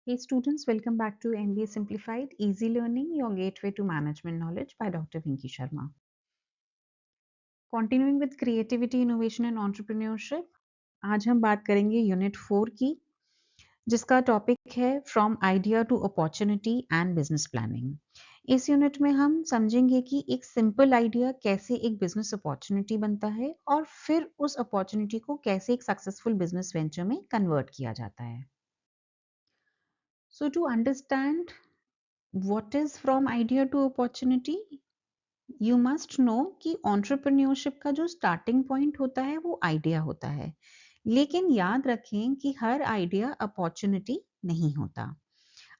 Hey students, welcome back to MBA Simplified Easy Learning, your gateway to management knowledge by Dr. Vinki Sharma. Continuing with creativity, innovation and entrepreneurship, आज हम बात करेंगे unit 4 की, जिसका topic है from idea to opportunity and business planning. इस unit में हम समझेंगे कि एक सिंपल आइडिया कैसे एक बिजनेस अपॉर्चुनिटी बनता है और फिर उस अपॉर्चुनिटी को कैसे एक सक्सेसफुल बिजनेस वेंचर में कन्वर्ट किया जाता है। So to understand what is from idea to opportunity, you must know कि एंटरप्रेन्योरशिप का जो स्टार्टिंग पॉइंट होता है वो आइडिया होता है, लेकिन याद रखें कि हर आइडिया अपॉर्चुनिटी नहीं होता।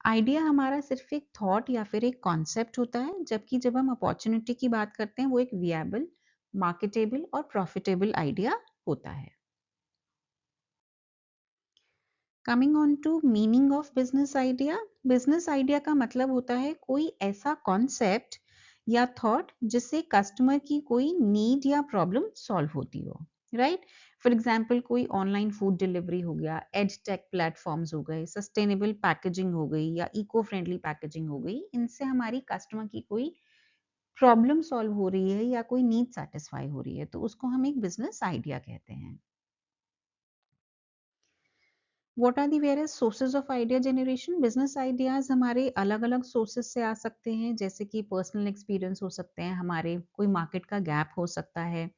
आइडिया हमारा सिर्फ एक थॉट या फिर एक कॉन्सेप्ट होता है, जबकि जब हम अपॉर्चुनिटी की बात करते हैं वो एक विएबल, मार्केटेबल और प्रॉफिटेबल आइडिया होता है। Coming on to meaning of business idea का मतलब होता है कोई ऐसा कॉन्सेप्ट या थॉट जिससे कस्टमर की कोई नीड या प्रॉब्लम सॉल्व होती हो, राइट। फॉर एग्जाम्पल कोई ऑनलाइन फूड डिलीवरी हो गया, एड टेक प्लेटफॉर्म्स हो गए, सस्टेनेबल पैकेजिंग हो गई या इको फ्रेंडली पैकेजिंग हो गई, इनसे हमारी कस्टमर की कोई प्रॉब्लम सॉल्व हो रही है या कोई नीड सेटिस्फाई हो रही है, तो उसको हम एक बिजनेस आइडिया कहते हैं। What are the various sources of idea generation? Business ideas हमारे अलग अलग सोर्सेज से आ सकते हैं, जैसे कि पर्सनल एक्सपीरियंस हो सकते हैं, हमारे कोई मार्केट का गैप हो सकता है,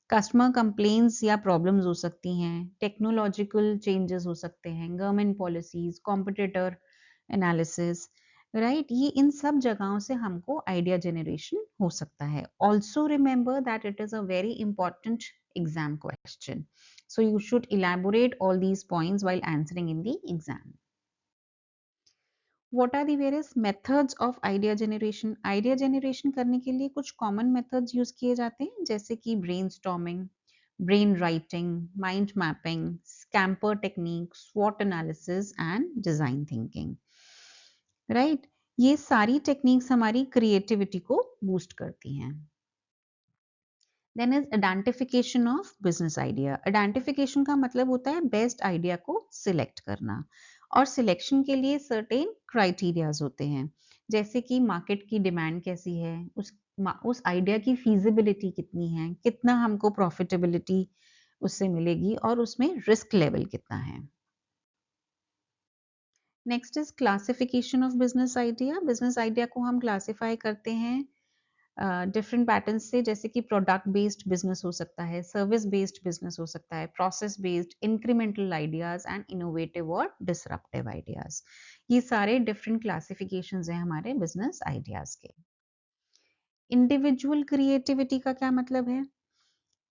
कस्टमर कंप्लेंट्स या प्रॉब्लम्स हो सकती हैं, टेक्नोलॉजिकल चेंजेस हो सकते हैं, government policies, competitor analysis, right. ये इन सब जगहों से हमको आइडिया जनरेशन हो सकता है। Also remember that it is a very important exam question. So you should elaborate all these points while answering in the exam. What are the various methods of idea generation? Idea generation करने के लिए कुछ common methods use किए जाते हैं, जैसे कि brainstorming, brain writing, mind mapping, scamper technique, SWOT analysis and design thinking. Right? ये सारी techniques हमारी creativity को boost करती हैं। Then is identification of business idea. Identification का मतलब होता है बेस्ट आइडिया को सिलेक्ट करना, और सिलेक्शन के लिए सर्टेन क्राइटेरियाज होते हैं, जैसे कि मार्केट की डिमांड कैसी है, उस आइडिया की फीजिबिलिटी कितनी है, कितना हमको प्रॉफिटेबिलिटी उससे मिलेगी और उसमें रिस्क लेवल कितना है। Next is classification of business idea. Business idea को हम क्लासिफाई करते हैं डिफरेंट पैटर्न से, जैसे कि प्रोडक्ट बेस्ड बिजनेस हो सकता है, सर्विस बेस्ड बिजनेस हो सकता है, process based, incremental ideas and innovative और डिसरप्टिव आइडियाज। ये सारे डिफरेंट क्लासिफिकेशंस हैं हमारे बिजनेस आइडियाज के। इंडिविजुअल क्रिएटिविटी का क्या मतलब है?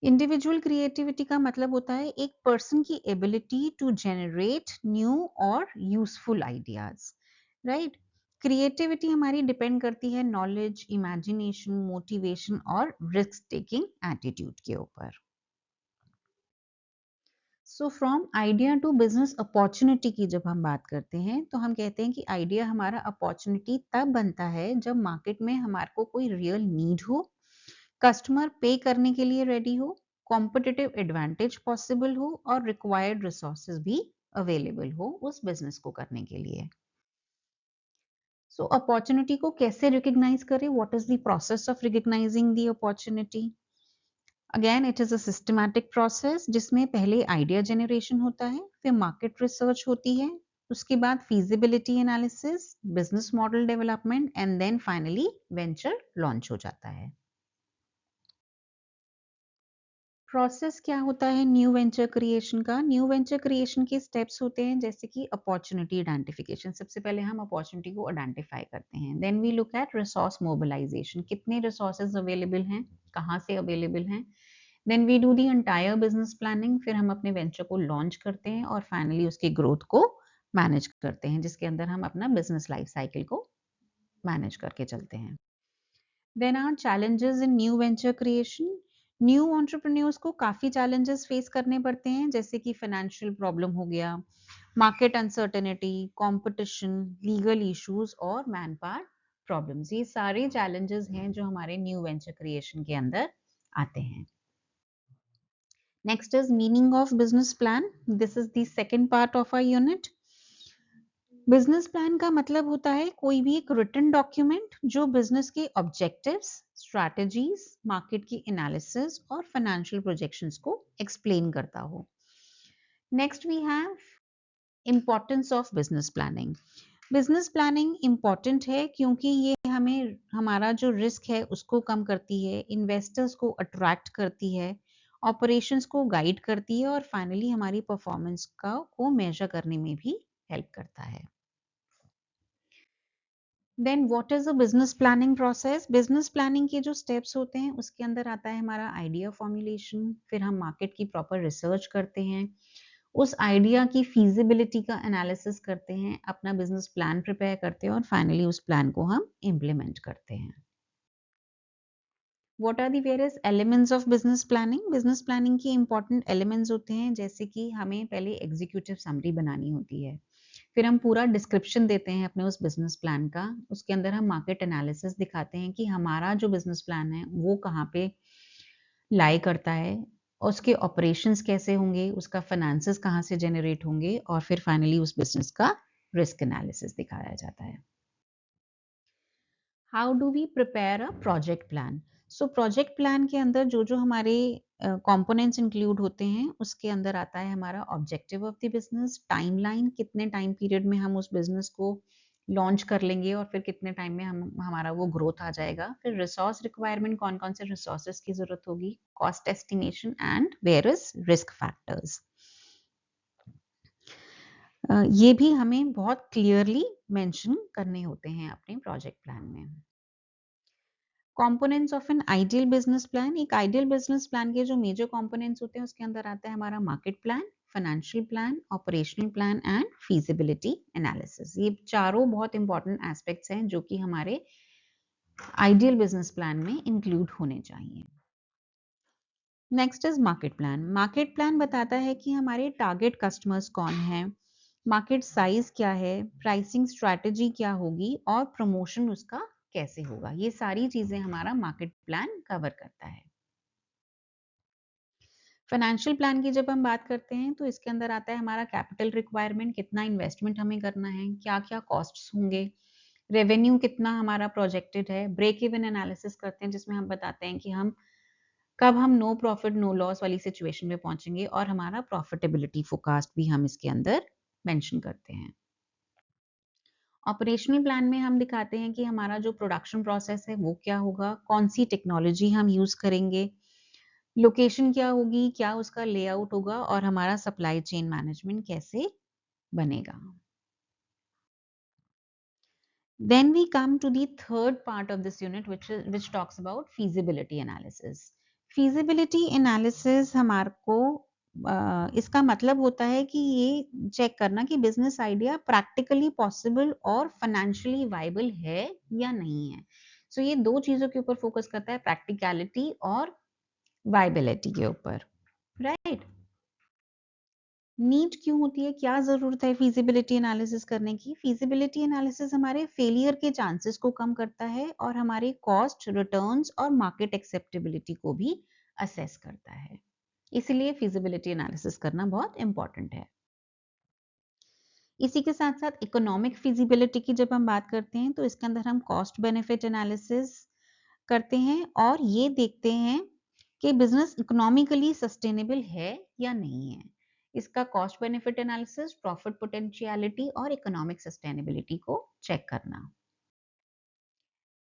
इंडिविजुअल क्रिएटिविटी का मतलब होता है एक पर्सन की एबिलिटी टू जनरेट न्यू और यूजफुल आइडियाज, राइट। क्रिएटिविटी हमारी डिपेंड करती है नॉलेज, इमेजिनेशन, मोटिवेशन और रिस्क टेकिंग एटीट्यूड के ऊपर। So from idea to business opportunity की जब हम बात करते हैं, तो हम कहते हैं कि आइडिया हमारा अपॉर्चुनिटी तब बनता है जब मार्केट में हमारे को कोई रियल नीड हो, कस्टमर पे करने के लिए रेडी हो, कॉम्पिटिटिव एडवांटेज पॉसिबल हो और रिक्वायर्ड रिसोर्सेज भी अवेलेबल हो उस बिजनेस को करने के लिए। सो अपॉर्चुनिटी को कैसे रिकग्नाइज करें? What is the process of recognising the opportunity? Again it is a systematic process, जिसमें पहले आइडिया जनरेशन होता है, फिर मार्केट रिसर्च होती है, उसके बाद feasibility analysis, business model development and then finally venture launch हो जाता है। प्रोसेस क्या होता है न्यू वेंचर क्रिएशन का? न्यू वेंचर क्रिएशन के स्टेप्स होते हैं, जैसे कि अपॉर्चुनिटी आइडेंटिफिकेशन। सबसे पहले हम अपॉर्चुनिटी को आइडेंटिफाई करते हैं, then we look at resource mobilisation, कितने रिसोर्सेज अवेलेबल हैं, कहाँ से अवेलेबल हैं। Then we do the entire business planning, फिर हम अपने वेंचर को लॉन्च करते हैं और फाइनली उसकी ग्रोथ को मैनेज करते हैं, जिसके अंदर हम अपना बिजनेस लाइफ साइकिल को मैनेज करके चलते हैं। Then are challenges in new venture creation. New entrepreneurs को काफी चैलेंजेस फेस करने पड़ते हैं, जैसे कि फाइनेंशियल प्रॉब्लम हो गया, market uncertainty, competition, legal issues और मैन पावर प्रॉब्लम्स। ये सारे चैलेंजेस हैं जो हमारे न्यू वेंचर क्रिएशन के अंदर आते हैं। Next is meaning of business plan. This is the second part of our unit. Business plan का मतलब होता है कोई भी एक रिटन डॉक्यूमेंट जो बिजनेस के ऑब्जेक्टिव्स, स्ट्रैटेजीज, मार्केट की एनालिसिस और फाइनेंशियल प्रोजेक्शंस को एक्सप्लेन करता हो। Next we have importance of business planning. Business planning important है क्योंकि ये हमें हमारा जो रिस्क है उसको कम करती है, इन्वेस्टर्स को अट्रैक्ट करती है, ऑपरेशंस को गाइड करती है और फाइनली हमारी परफॉर्मेंस को मेजर करने में भी हेल्प करता है। Then what is a business planning process? Business planning के जो स्टेप्स होते हैं उसके अंदर आता है हमारा आइडिया फॉर्मुलेशन, फिर हम मार्केट की प्रॉपर रिसर्च करते हैं, उस आइडिया की फीजिबिलिटी का एनालिसिस करते हैं, अपना बिजनेस प्लान प्रिपेयर करते हैं और फाइनली उस प्लान को हम इम्प्लीमेंट करते हैं। What are the various elements of business planning? Business planning के इंपॉर्टेंट एलिमेंट्स होते हैं जैसे कि हमें पहले एग्जीक्यूटिव समरी बनानी होती है, फिर हम पूरा डिस्क्रिप्शन देते हैं अपने उस बिजनेस प्लान का, उसके अंदर हम मार्केट एनालिसिस दिखाते हैं कि हमारा जो बिजनेस प्लान है वो कहाँ पे लाई करता है, उसके ऑपरेशंस कैसे होंगे, उसका फाइनेंसेस कहाँ से जनरेट होंगे और फिर फाइनली उस बिजनेस का रिस्क एनालिसिस दिखाया जाता है। How do we prepare a project plan? So project plan के अंदर जो जो हमारे कंपोनेंट्स इंक्लूड होते हैं उसके अंदर आता है हमारा objective of the business, timeline, कितने टाइम पीरियड में हम उस बिजनेस को लॉन्च कर लेंगे और फिर कितने टाइम में हम हमारा वो ग्रोथ आ जाएगा, फिर रिसोर्स रिक्वायरमेंट, कौन कौन से रिसोर्सेज की जरूरत होगी, cost estimation and various risk factors. ये भी हमें बहुत क्लियरली मेंशन करने होते हैं अपने प्रोजेक्ट प्लान में। Components of an ideal business plan, एक आइडियल बिजनेस प्लान के जो मेजर कंपोनेंट्स होते हैं उसके अंदर आता है हमारा market plan, financial plan, operational plan and feasibility analysis. ये चारों बहुत इंपॉर्टेंट एस्पेक्ट्स हैं जो कि हमारे आइडियल बिजनेस प्लान में इंक्लूड होने चाहिए। Next is market plan. Market plan बताता है कि हमारे टारगेट कस्टमर्स कौन हैं, मार्केट साइज क्या है, प्राइसिंग स्ट्रैटेजी क्या होगी और प्रमोशन उसका कैसे होगा। ये सारी चीजें हमारा मार्केट प्लान कवर करता है। फाइनेंशियल प्लान की जब हम बात करते हैं तो इसके अंदर आता है हमारा कैपिटल रिक्वायरमेंट, कितना इन्वेस्टमेंट हमें करना है, क्या क्या कॉस्ट्स होंगे, रेवेन्यू कितना हमारा प्रोजेक्टेड है, ब्रेक इवन एनालिसिस करते हैं जिसमें हम बताते हैं कि हम कब हम नो प्रॉफिट नो लॉस वाली सिचुएशन में पहुंचेंगे और हमारा प्रॉफिटेबिलिटी फोरकास्ट भी हम इसके अंदर मेंशन करते हैं। ऑपरेशनल प्लान में हम दिखाते हैं कि हमारा जो प्रोडक्शन प्रोसेस है वो क्या होगा, कौन सी टेक्नोलॉजी हम यूज करेंगे, लोकेशन क्या होगी, क्या उसका लेआउट होगा और हमारा सप्लाई चेन मैनेजमेंट कैसे बनेगा। Then we come to the third part of this unit, which talks about feasibility analysis. Feasibility analysis हमारे को इसका मतलब होता है कि ये चेक करना कि बिजनेस आइडिया प्रैक्टिकली पॉसिबल और फाइनेंशियली वाइबल है या नहीं है। सो ये दो चीजों के ऊपर फोकस करता है, प्रैक्टिकलिटी और वाइबिलिटी के ऊपर, राइट। नीड क्यों होती है, क्या जरूरत है फीजिबिलिटी एनालिसिस करने की? फीजिबिलिटी एनालिसिस हमारे फेलियर के चांसेस को कम करता है और हमारे कॉस्ट, रिटर्न्स और मार्केट एक्सेप्टेबिलिटी को भी असेस करता है। इसलिए फीजिबिलिटी एनालिसिस करना बहुत इंपॉर्टेंट है। इसी के साथ साथ इकोनॉमिक फीजिबिलिटी की जब हम बात करते हैं तो इसके अंदर हम कॉस्ट बेनिफिट एनालिसिस करते हैं और ये देखते हैं कि बिजनेस इकोनॉमिकली सस्टेनेबल है या नहीं है। इसका cost benefit analysis, profit potentiality और इकोनॉमिक सस्टेनेबिलिटी को चेक करना।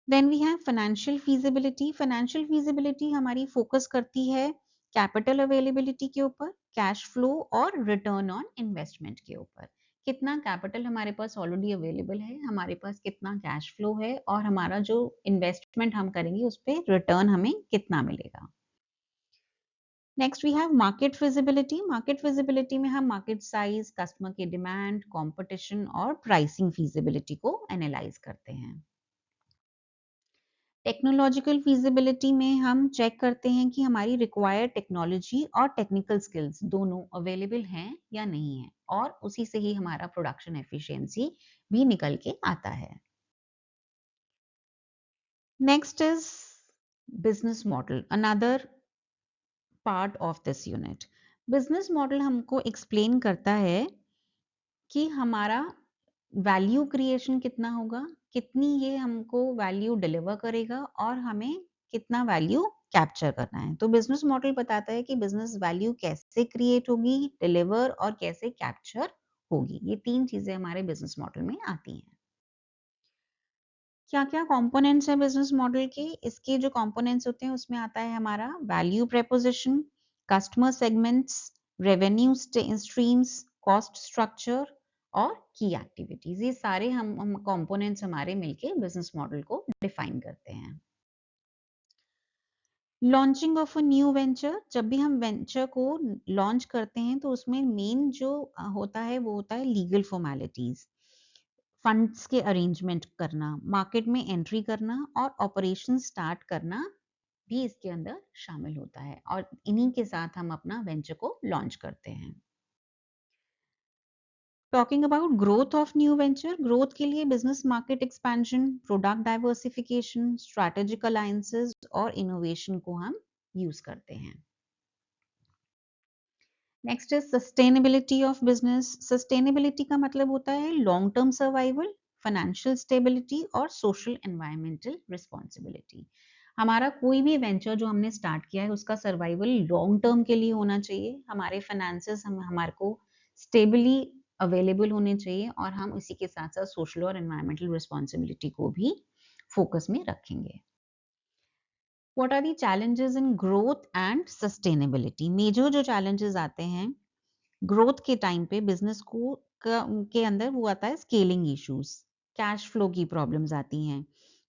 Then we have financial feasibility. Financial feasibility हमारी फोकस करती है कैपिटल अवेलेबिलिटी के ऊपर, कैश फ्लो और रिटर्न ऑन इन्वेस्टमेंट के ऊपर। कितना कैपिटल हमारे पास ऑलरेडी अवेलेबल है, हमारे पास कितना कैश फ्लो है और हमारा जो इन्वेस्टमेंट हम करेंगे उस पर रिटर्न हमें कितना मिलेगा। Next we have market feasibility. Market feasibility में हम मार्केट साइज, कस्टमर की डिमांड, कंपटीशन और प्राइसिंग फिजिबिलिटी को एनालाइज करते हैं। टेक्नोलॉजिकल फीजिबिलिटी में हम चेक करते हैं कि हमारी रिक्वायर्ड टेक्नोलॉजी और टेक्निकल स्किल्स दोनों अवेलेबल हैं या नहीं है और उसी से ही हमारा प्रोडक्शन एफिशिएंसी भी निकल के आता है। Next is business model, another part of this unit. Business model हमको एक्सप्लेन करता है कि हमारा वैल्यू क्रिएशन कितना होगा, कितनी ये हमको वैल्यू डिलीवर करेगा और हमें कितना वैल्यू कैप्चर करना है। तो बिजनेस मॉडल बताता है कि बिजनेस वैल्यू कैसे क्रिएट होगी, डिलीवर और कैसे कैप्चर होगी। ये 3 चीजें हमारे बिजनेस मॉडल में आती हैं। क्या-क्या कंपोनेंट्स हैं बिजनेस मॉडल के? इसके जो कंपोनेंट्स होते हैं उसमें आता है हमारा value proposition, customer segments, revenue streams, cost structure और की एक्टिविटीज़। ये सारे हम कंपोनेंट्स हमारे मिलके बिजनेस मॉडल को डिफाइन करते हैं। Launching of a new venture, जब भी हम वेंचर को लॉन्च करते हैं तो उसमें मेन जो होता है वो होता है लीगल फॉर्मेलिटीज़। फंड्स के अरेंजमेंट करना, मार्केट में एंट्री करना और ऑपरेशन स्टार्ट करना भी इसके अंदर शामिल होता है और इन्हीं के साथ हम अपना वेंचर को लॉन्च करते हैं। Talking about growth of new venture, growth के लिए business market expansion, product diversification, strategic alliances और इनोवेशन को हम यूज करते हैं। Next is sustainability of business. Sustainability का मतलब होता है long term survival, financial stability और सोशल एनवायरमेंटल रिस्पॉन्सिबिलिटी। हमारा कोई भी वेंचर जो हमने स्टार्ट किया है उसका सर्वाइवल लॉन्ग टर्म के लिए होना चाहिए। हमारे फाइनेंसेस हमारे को स्टेबली अवेलेबल होने चाहिए और हम इसी के साथ साथ सोशल और एनवायरमेंटल रिस्पॉन्सिबिलिटी को भी फोकस में रखेंगे। What are the challenges in growth and sustainability? Major जो challenges आते हैं ग्रोथ के टाइम पे बिजनेस को के अंदर वो आता है स्केलिंग इश्यूज, कैश फ्लो की प्रॉब्लम्स आती हैं,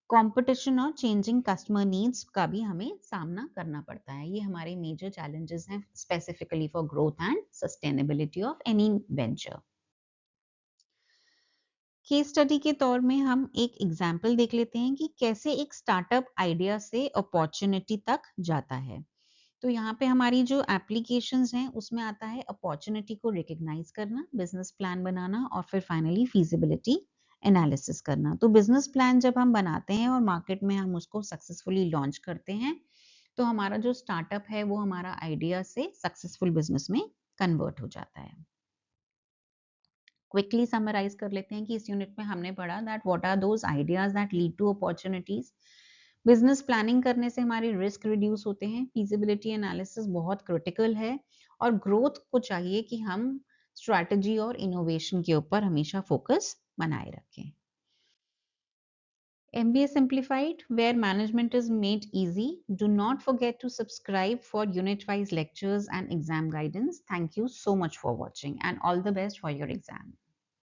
कंपटीशन और चेंजिंग कस्टमर नीड्स का भी हमें सामना करना पड़ता है। ये हमारे मेजर चैलेंजेस हैं specifically for growth and sustainability of any venture. Case study के तौर में हम एक एग्जाम्पल देख लेते हैं कि कैसे एक स्टार्टअप आइडिया से अपॉर्चुनिटी तक जाता है। तो यहाँ पे हमारी जो एप्लीकेशंस हैं उसमें आता है अपॉर्चुनिटी को रिकग्नाइज करना, बिजनेस प्लान बनाना और फिर फाइनली फीजिबिलिटी एनालिसिस करना। तो बिजनेस प्लान जब हम बनाते हैं और मार्केट में हम उसको सक्सेसफुली लॉन्च करते हैं तो हमारा जो स्टार्टअप है वो हमारा आइडिया से सक्सेसफुल बिजनेस में कन्वर्ट हो जाता है। क्विकली समराइज कर लेते हैं कि इस यूनिट में हमने पढ़ा that what are those ideas that lead to opportunities. Business planning करने से हमारी रिस्क रिड्यूस होते हैं, फीजिबिलिटी एनालिसिस बहुत क्रिटिकल है और ग्रोथ को चाहिए कि हम स्ट्रैटेजी और इनोवेशन के ऊपर हमेशा फोकस बनाए रखें। MBA Simplified, where management is made easy. Do not forget to subscribe for unit-wise lectures and exam guidance. Thank you so much for watching and all the best for your exam.